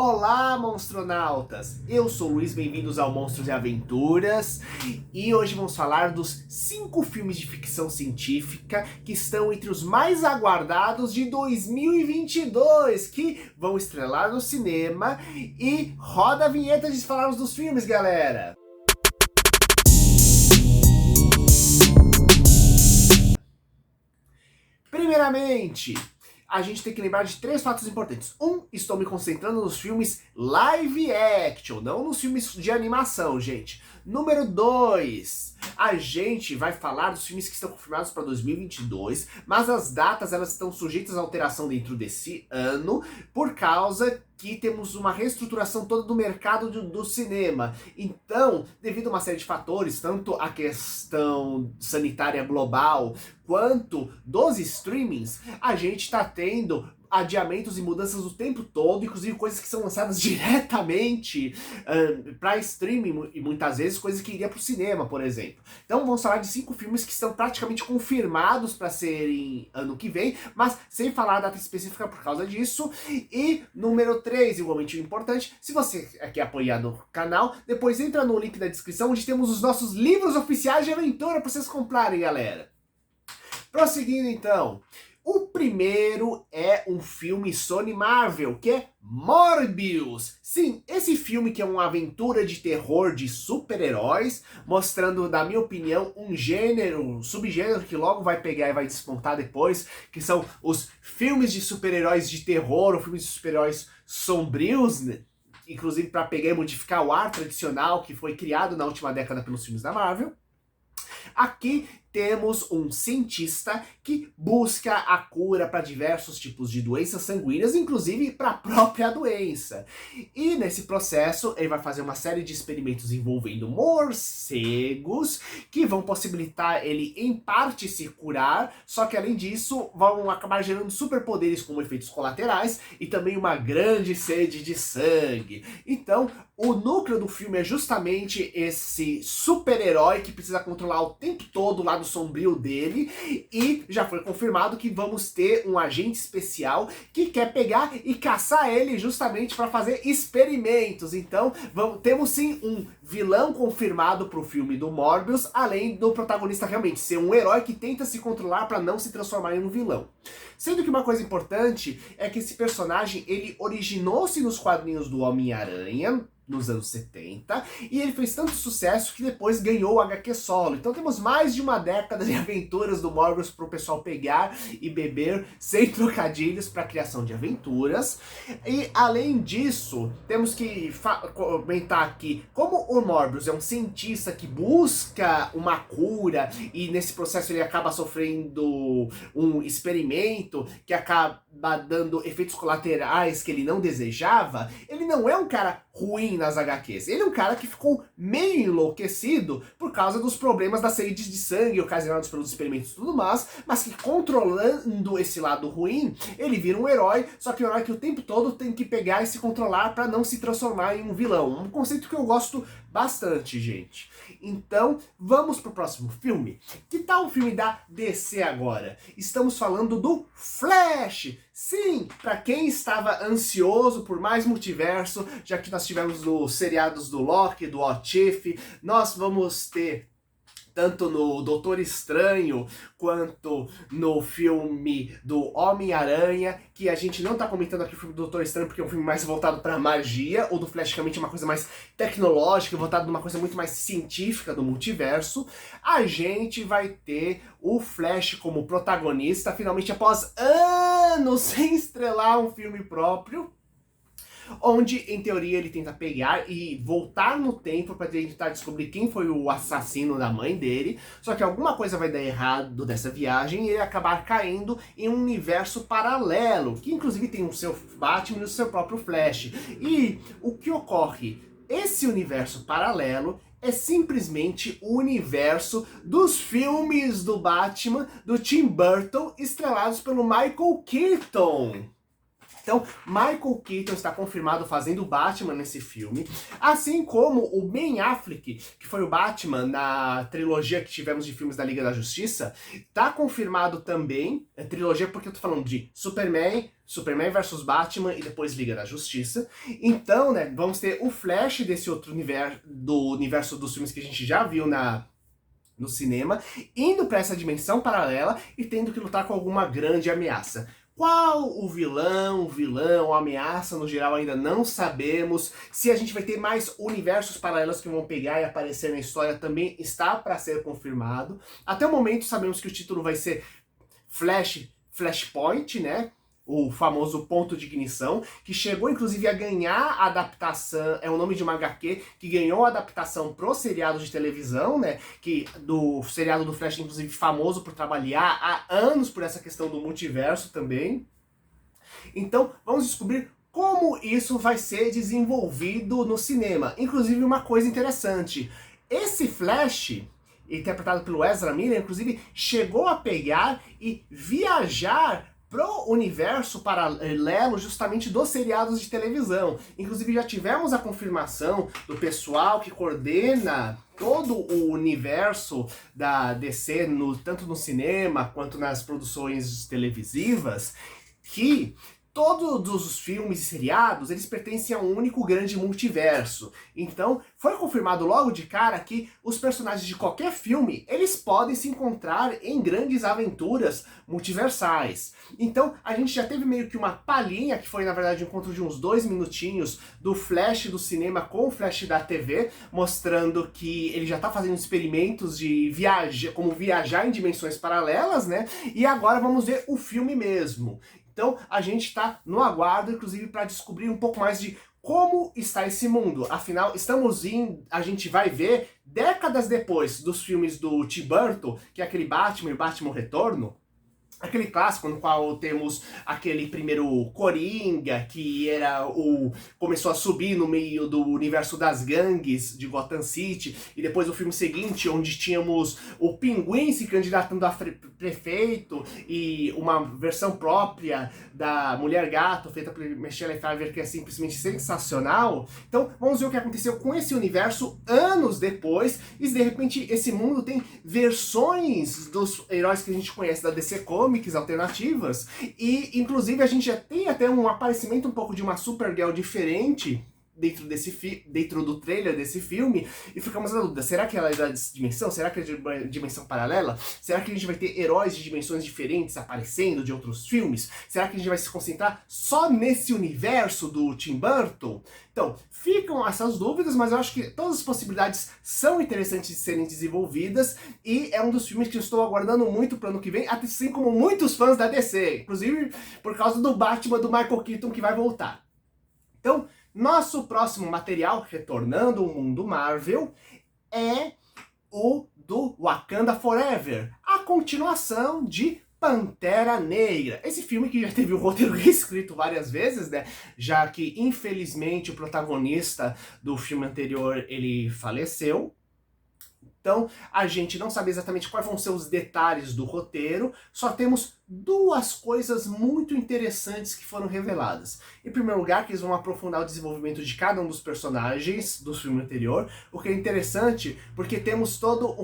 Olá, monstronautas! Eu sou o Luiz, bem-vindos ao Monstros e Aventuras, e hoje vamos falar dos 5 filmes de ficção científica que estão entre os mais aguardados de 2022, que vão estrelar no cinema, e roda a vinheta antes de falarmos dos filmes, galera! Primeiramente, a gente tem que lembrar de 3 fatos importantes. Estou me concentrando nos filmes live action, não nos filmes de animação, gente. Número 2, a gente vai falar dos filmes que estão confirmados para 2022, mas as datas elas estão sujeitas a alteração dentro desse ano, por causa que temos uma reestruturação toda do mercado do cinema. Então, devido a uma série de fatores, tanto a questão sanitária global, quanto dos streamings, a gente está tendo adiamentos e mudanças o tempo todo, inclusive coisas que são lançadas diretamente para streaming, e muitas vezes coisas que iriam para o cinema, por exemplo. Então vamos falar de 5 filmes que estão praticamente confirmados para serem ano que vem, mas sem falar a data específica por causa disso. E número 3, igualmente importante, se você quer apoiar no canal, depois entra no link da descrição, onde temos os nossos livros oficiais de aventura para vocês comprarem, galera. Prosseguindo então, o primeiro é um filme Sony Marvel, que é Morbius. Sim, esse filme que é uma aventura de terror de super-heróis, mostrando, na minha opinião, um gênero, um subgênero que logo vai pegar e vai despontar depois, que são os filmes de super-heróis de terror, ou filmes de super-heróis sombrios, né? Inclusive para pegar e modificar o ar tradicional que foi criado na última década pelos filmes da Marvel. Aqui temos um cientista que busca a cura para diversos tipos de doenças sanguíneas, inclusive para a própria doença. E nesse processo ele vai fazer uma série de experimentos envolvendo morcegos, que vão possibilitar ele em parte se curar, só que além disso vão acabar gerando superpoderes como efeitos colaterais e também uma grande sede de sangue. Então o núcleo do filme é justamente esse super-herói que precisa controlar o tempo todo o lado sombrio dele, e já foi confirmado que vamos ter um agente especial que quer pegar e caçar ele justamente para fazer experimentos. Então temos sim um vilão confirmado para o filme do Morbius, além do protagonista realmente ser um herói que tenta se controlar para não se transformar em um vilão. Sendo que uma coisa importante é que esse personagem ele originou-se nos quadrinhos do Homem-Aranha, nos anos 70, e ele fez tanto sucesso que depois ganhou o HQ solo. Então temos mais de uma década de aventuras do Morbius para o pessoal pegar e beber sem trocadilhos para a criação de aventuras. E além disso, temos que comentar aqui, como o Morbius é um cientista que busca uma cura, e nesse processo ele acaba sofrendo um experimento que acaba dando efeitos colaterais que ele não desejava, ele não é um cara ruim nas HQs. Ele é um cara que ficou meio enlouquecido por causa dos problemas das sedes de sangue ocasionados pelos experimentos e tudo mais, mas que controlando esse lado ruim, ele vira um herói, só que um herói que o tempo todo tem que pegar e se controlar para não se transformar em um vilão. Um conceito que eu gosto bastante, gente. Então, vamos pro próximo filme. Que tal o filme da DC agora? Estamos falando do Flash. Sim, para quem estava ansioso por mais multiverso, já que nós tivemos os seriados do Loki, do What If, nós vamos ter tanto no Doutor Estranho, quanto no filme do Homem-Aranha, que a gente não tá comentando aqui o filme do Doutor Estranho, porque é um filme mais voltado pra magia, ou do Flash, é uma coisa mais tecnológica, voltado numa coisa muito mais científica do multiverso. A gente vai ter o Flash como protagonista, finalmente após anos sem estrelar um filme próprio, onde, em teoria, ele tenta pegar e voltar no tempo para tentar descobrir quem foi o assassino da mãe dele, só que alguma coisa vai dar errado dessa viagem e ele acabar caindo em um universo paralelo, que inclusive tem o seu Batman e o seu próprio Flash. E o que ocorre? Esse universo paralelo é simplesmente o universo dos filmes do Batman, do Tim Burton, estrelados pelo Michael Keaton. Então, Michael Keaton está confirmado fazendo o Batman nesse filme, assim como o Ben Affleck, que foi o Batman na trilogia que tivemos de filmes da Liga da Justiça, tá confirmado também, trilogia porque eu tô falando de Superman vs Batman e depois Liga da Justiça. Então, né, vamos ter o Flash desse outro universo, do universo dos filmes que a gente já viu no cinema, indo para essa dimensão paralela e tendo que lutar com alguma grande ameaça. Qual o vilão, a ameaça no geral ainda não sabemos. Se a gente vai ter mais universos paralelos que vão pegar e aparecer na história também está para ser confirmado. Até o momento sabemos que o título vai ser Flashpoint, né? O famoso ponto de ignição, que chegou inclusive a ganhar a adaptação, é o nome de uma HQ, que ganhou a adaptação pro seriado de televisão, né, que do seriado do Flash, inclusive famoso por trabalhar há anos por essa questão do multiverso também. Então, vamos descobrir como isso vai ser desenvolvido no cinema. Inclusive, uma coisa interessante, esse Flash, interpretado pelo Ezra Miller, inclusive, chegou a pegar e viajar pro universo paralelo justamente dos seriados de televisão. Inclusive já tivemos a confirmação do pessoal que coordena todo o universo da DC, tanto no cinema quanto nas produções televisivas, que todos os filmes e seriados, eles pertencem a um único grande multiverso. Então, foi confirmado logo de cara que os personagens de qualquer filme, eles podem se encontrar em grandes aventuras multiversais. Então, a gente já teve meio que uma palhinha, que foi na verdade um encontro de uns 2 minutinhos, do Flash do cinema com o Flash da TV, mostrando que ele já tá fazendo experimentos de como viajar em dimensões paralelas, né? E agora vamos ver o filme mesmo. Então a gente está no aguardo, inclusive, para descobrir um pouco mais de como está esse mundo. Afinal, a gente vai ver, décadas depois dos filmes do Tim Burton, que é aquele Batman e Batman Retorno, aquele clássico no qual temos aquele primeiro Coringa, que começou a subir no meio do universo das gangues de Gotham City, e depois o filme seguinte, onde tínhamos o Pinguim se candidatando a prefeito, e uma versão própria da Mulher Gato, feita por Michelle Pfeiffer, que é simplesmente sensacional. Então, vamos ver o que aconteceu com esse universo anos depois, e de repente esse mundo tem versões dos heróis que a gente conhece da DC Comics, alternativas, e inclusive a gente já tem até um aparecimento um pouco de uma Supergirl diferente dentro do trailer desse filme, e ficamos na dúvida, será que ela é da dimensão? Será que é de uma dimensão paralela? Será que a gente vai ter heróis de dimensões diferentes aparecendo de outros filmes? Será que a gente vai se concentrar só nesse universo do Tim Burton? Então, ficam essas dúvidas, mas eu acho que todas as possibilidades são interessantes de serem desenvolvidas, e é um dos filmes que eu estou aguardando muito para o ano que vem, assim como muitos fãs da DC, inclusive por causa do Batman do Michael Keaton que vai voltar. Então, nosso próximo material, retornando ao mundo Marvel, é o do Wakanda Forever, a continuação de Pantera Negra. Esse filme que já teve o roteiro reescrito várias vezes, né? Já que, infelizmente, o protagonista do filme anterior, ele faleceu. Então, a gente não sabe exatamente quais vão ser os detalhes do roteiro, só temos duas coisas muito interessantes que foram reveladas. Em primeiro lugar, que eles vão aprofundar o desenvolvimento de cada um dos personagens do filme anterior, o que é interessante, porque temos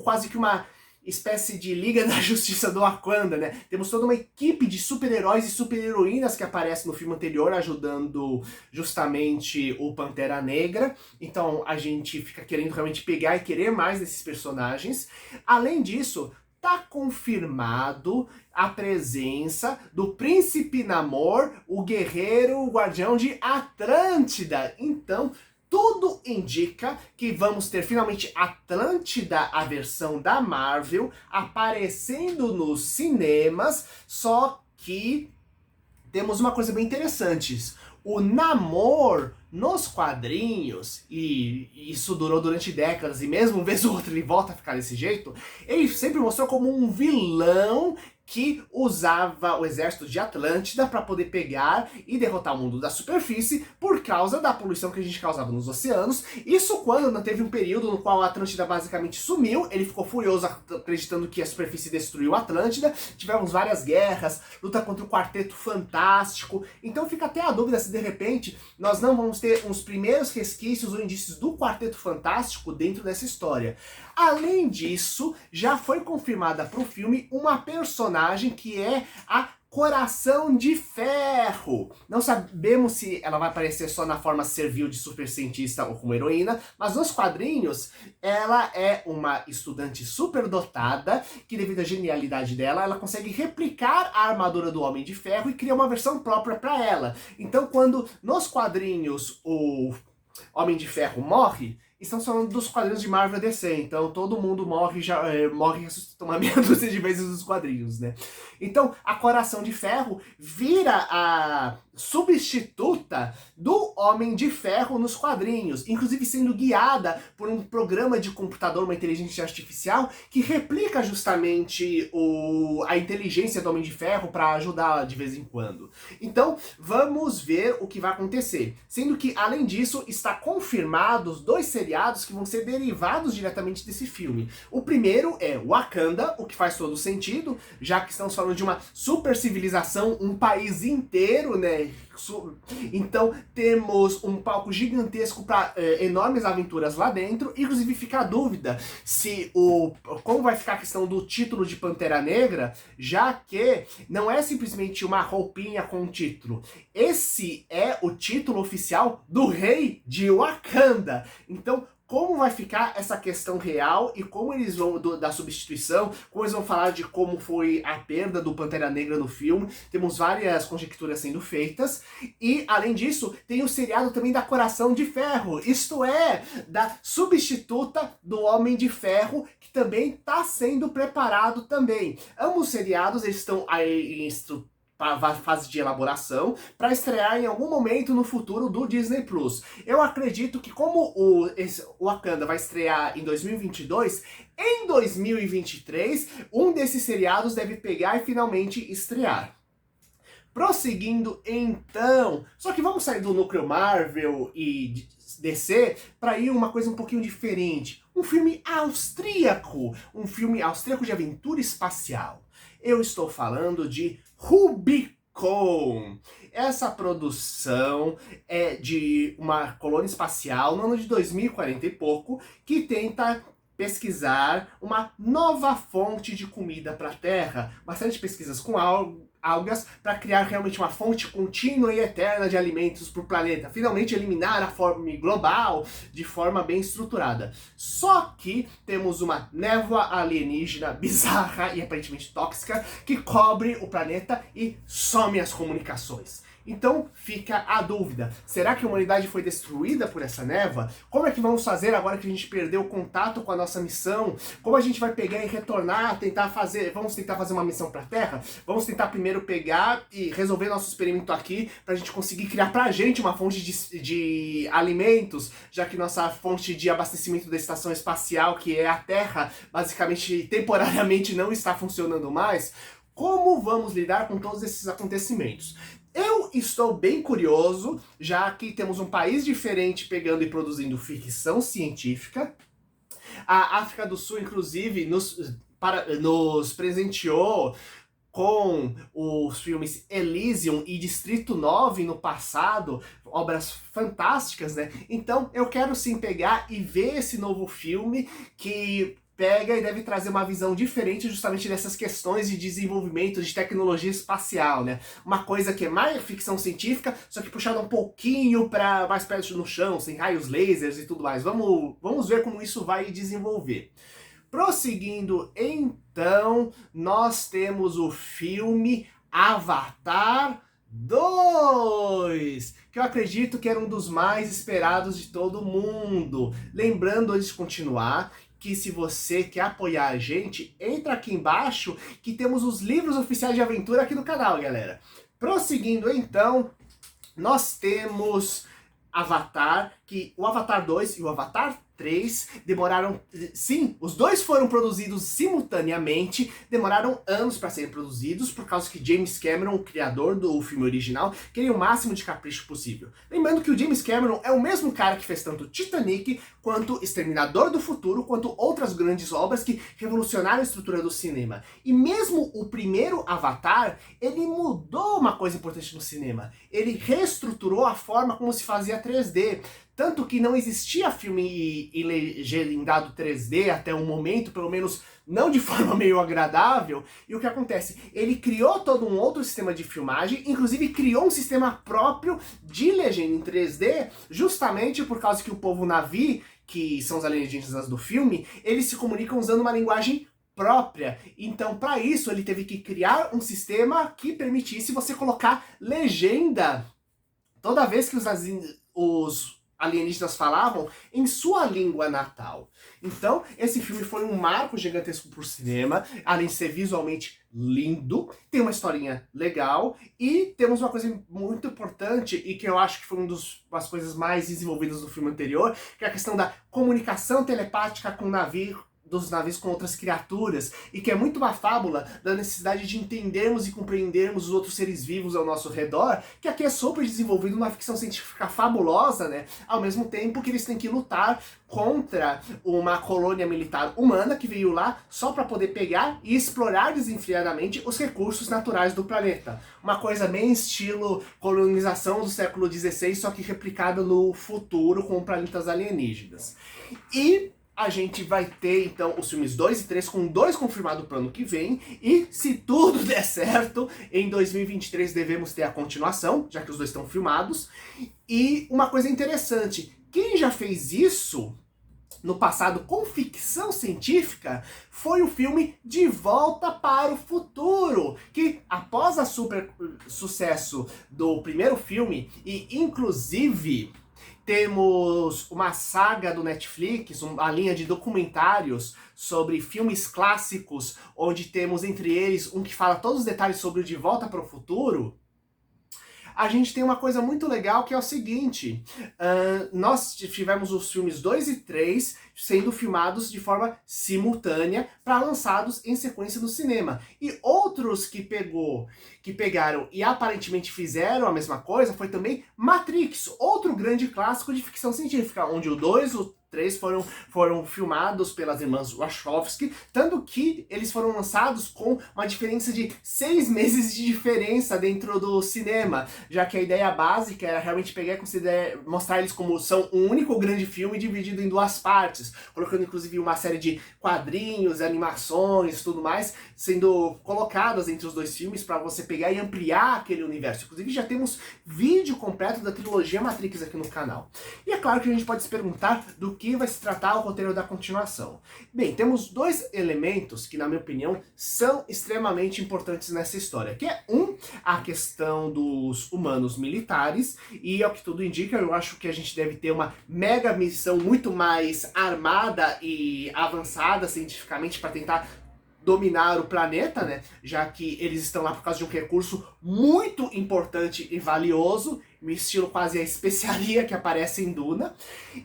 quase que uma espécie de Liga da Justiça do Wakanda, né? Temos toda uma equipe de super-heróis e super-heroínas que aparece no filme anterior, ajudando justamente o Pantera Negra. Então a gente fica querendo realmente pegar e querer mais desses personagens. Além disso, tá confirmado a presença do Príncipe Namor, o guerreiro, o guardião de Atlântida. Então, tudo indica que vamos ter finalmente Atlântida, a versão da Marvel, aparecendo nos cinemas, só que temos uma coisa bem interessante. O Namor, nos quadrinhos, e isso durou durante décadas, e mesmo uma vez ou outra ele volta a ficar desse jeito, ele sempre mostrou como um vilão que usava o exército de Atlântida para poder pegar e derrotar o mundo da superfície por causa da poluição que a gente causava nos oceanos. Isso quando não teve um período no qual a Atlântida basicamente sumiu, ele ficou furioso acreditando que a superfície destruiu a Atlântida, tivemos várias guerras, luta contra o Quarteto Fantástico, então fica até a dúvida se de repente nós não vamos ter uns primeiros resquícios ou indícios do Quarteto Fantástico dentro dessa história. Além disso, já foi confirmada para o filme uma personagem que é a Coração de Ferro. Não sabemos se ela vai aparecer só na forma servil de super cientista ou como heroína, mas nos quadrinhos ela é uma estudante superdotada que, devido à genialidade dela, ela consegue replicar a armadura do Homem de Ferro e cria uma versão própria para ela. Então, quando nos quadrinhos o Homem de Ferro morre, estamos falando dos quadrinhos de Marvel DC, então todo mundo morre e ressuscita uma meia dúzia de vezes nos quadrinhos, né? Então, a Coração de Ferro vira a substituta do Homem de Ferro nos quadrinhos, inclusive sendo guiada por um programa de computador, uma inteligência artificial, que replica justamente a inteligência do Homem de Ferro para ajudá-la de vez em quando. Então, vamos ver o que vai acontecer. Sendo que, além disso, está confirmados 2 seriados que vão ser derivados diretamente desse filme. O primeiro é Wakanda, o que faz todo sentido, já que estamos falando de uma super civilização, um país inteiro, né? Então temos um palco gigantesco para enormes aventuras lá dentro. Inclusive fica a dúvida se como vai ficar a questão do título de Pantera Negra, já que não é simplesmente uma roupinha com um título. Esse é o título oficial do rei de Wakanda. Então, como vai ficar essa questão real e como eles vão, da substituição, como eles vão falar de como foi a perda do Pantera Negra no filme. Temos várias conjecturas sendo feitas. E, além disso, tem o seriado também da Coração de Ferro, isto é, da substituta do Homem de Ferro, que também está sendo preparado também. Ambos os seriados eles estão aí em fase de elaboração para estrear em algum momento no futuro do Disney Plus. Eu acredito que como o Wakanda vai estrear em 2022, em 2023 um desses seriados deve pegar e finalmente estrear. Prosseguindo então, só que vamos sair do núcleo Marvel e DC para ir uma coisa um pouquinho diferente. Um filme austríaco de aventura espacial. Eu estou falando de Rubicon. Essa produção é de uma colônia espacial no ano de 2040 e pouco, que tenta pesquisar uma nova fonte de comida para a Terra. Bastante pesquisas com algas para criar realmente uma fonte contínua e eterna de alimentos para o planeta. Finalmente eliminar a fome global de forma bem estruturada. Só que temos uma névoa alienígena bizarra e aparentemente tóxica que cobre o planeta e some as comunicações. Então fica a dúvida, será que a humanidade foi destruída por essa névoa? Como é que vamos fazer agora que a gente perdeu o contato com a nossa missão? Como a gente vai pegar e retornar, vamos tentar fazer uma missão para a Terra? Vamos tentar primeiro pegar e resolver nosso experimento aqui para a gente conseguir criar pra gente uma fonte de alimentos, já que nossa fonte de abastecimento da estação espacial, que é a Terra, basicamente temporariamente não está funcionando mais. Como vamos lidar com todos esses acontecimentos? Eu estou bem curioso, já que temos um país diferente pegando e produzindo ficção científica. A África do Sul, inclusive, nos presenteou com os filmes Elysium e Distrito 9 no passado, obras fantásticas, né? Então eu quero sim pegar e ver esse novo filme que pega e deve trazer uma visão diferente justamente dessas questões de desenvolvimento de tecnologia espacial, né? Uma coisa que é mais ficção científica, só que puxada um pouquinho para mais perto no chão, sem raios lasers e tudo mais. Vamos ver como isso vai desenvolver. Prosseguindo então, nós temos o filme Avatar 2, que eu acredito que era um dos mais esperados de todo mundo. Lembrando, antes de continuar, que se você quer apoiar a gente, entra aqui embaixo que temos os livros oficiais de aventura aqui no canal, galera. Prosseguindo então, nós temos Avatar, que o Avatar 2 e o Avatar 3 demoraram... Sim, os dois foram produzidos simultaneamente, demoraram anos para serem produzidos, por causa que James Cameron, o criador do filme original, queria o máximo de capricho possível. Lembrando que o James Cameron é o mesmo cara que fez tanto Titanic, quanto Exterminador do Futuro, quanto outras grandes obras que revolucionaram a estrutura do cinema. E mesmo o primeiro Avatar, ele mudou uma coisa importante no cinema. Ele reestruturou a forma como se fazia 3D. Tanto que não existia filme em legendado 3D até o momento, pelo menos não de forma meio agradável. E o que acontece? Ele criou todo um outro sistema de filmagem, inclusive criou um sistema próprio de legenda em 3D, justamente por causa que o povo Na'vi, que são os alienígenas do filme, eles se comunicam usando uma linguagem própria. Então, para isso, ele teve que criar um sistema que permitisse você colocar legenda toda vez que os alienígenas falavam em sua língua natal. Então, esse filme foi um marco gigantesco pro cinema, além de ser visualmente lindo, tem uma historinha legal, e temos uma coisa muito importante, e que eu acho que foi uma das coisas mais desenvolvidas do filme anterior, que é a questão da comunicação telepática com dos navios com outras criaturas, e que é muito uma fábula da necessidade de entendermos e compreendermos os outros seres vivos ao nosso redor, que aqui é super desenvolvido numa ficção científica fabulosa, né? Ao mesmo tempo que eles têm que lutar contra uma colônia militar humana que veio lá só para poder pegar e explorar desenfreadamente os recursos naturais do planeta. Uma coisa bem estilo colonização do século XVI, só que replicada no futuro com planetas alienígenas. E a gente vai ter, então, os filmes 2 e 3, com 2 confirmados para o ano que vem, e se tudo der certo, em 2023 devemos ter a continuação, já que os dois estão filmados. E uma coisa interessante, quem já fez isso no passado com ficção científica foi o filme De Volta para o Futuro, que após o super sucesso do primeiro filme, e inclusive temos uma saga do Netflix, uma linha de documentários sobre filmes clássicos, onde temos entre eles um que fala todos os detalhes sobre o De Volta para o Futuro. A gente tem uma coisa muito legal que é o seguinte, nós tivemos os filmes 2 e 3 sendo filmados de forma simultânea para lançados em sequência no cinema. E outros que pegaram e aparentemente fizeram a mesma coisa foi também Matrix, outro grande clássico de ficção científica, onde o 2, o 3 foram filmados pelas irmãs Wachowski, tanto que eles foram lançados com uma diferença de 6 meses de diferença dentro do cinema, já que a ideia básica era realmente pegar e mostrar eles como são um único grande filme dividido em 2 partes, colocando inclusive uma série de quadrinhos, animações e tudo mais, sendo colocadas entre os 2 filmes para você pegar e ampliar aquele universo. Inclusive já temos vídeo completo da trilogia Matrix aqui no canal. E é claro que a gente pode se perguntar do que vai se tratar o roteiro da continuação. Bem, temos 2 elementos que, na minha opinião, são extremamente importantes nessa história, que é a questão dos humanos militares, e ao que tudo indica, eu acho que a gente deve ter uma mega missão muito mais armada e avançada cientificamente para tentar dominar o planeta, né? Já que eles estão lá por causa de um recurso muito importante e valioso, no estilo quase a especiaria que aparece em Duna.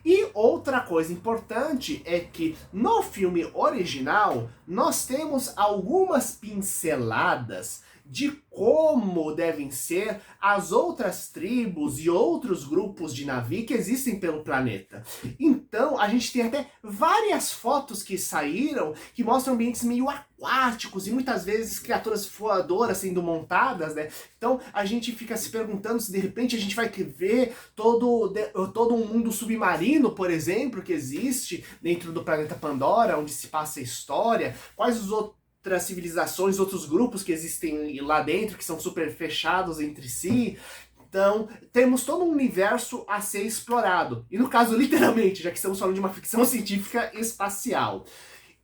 E outra coisa importante é que no filme original nós temos algumas pinceladas de como devem ser as outras tribos e outros grupos de Na'vi que existem pelo planeta. Então, a gente tem até várias fotos que saíram que mostram ambientes meio aquáticos e muitas vezes criaturas voadoras sendo montadas, né? Então, a gente fica se perguntando se de repente a gente vai ver todo um mundo submarino, por exemplo, que existe dentro do planeta Pandora, onde se passa a história, quais os outras civilizações, outros grupos que existem lá dentro, que são super fechados entre si. Então, temos todo um universo a ser explorado. E no caso, literalmente, já que estamos falando de uma ficção científica espacial.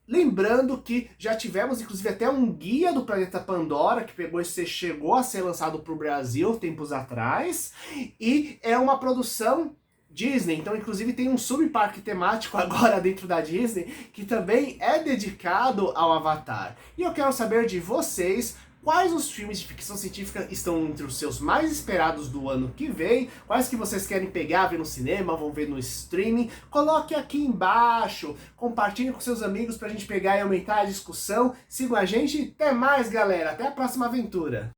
Lembrando que já tivemos, inclusive, até um guia do planeta Pandora, que chegou a ser lançado para o Brasil tempos atrás. E é uma produção Disney, então inclusive tem um subparque temático agora dentro da Disney que também é dedicado ao Avatar. E eu quero saber de vocês quais os filmes de ficção científica estão entre os seus mais esperados do ano que vem, quais que vocês querem pegar, ver no cinema, vão ver no streaming. Coloque aqui embaixo, compartilhe com seus amigos pra gente pegar e aumentar a discussão. Sigam a gente, até mais galera, até a próxima aventura.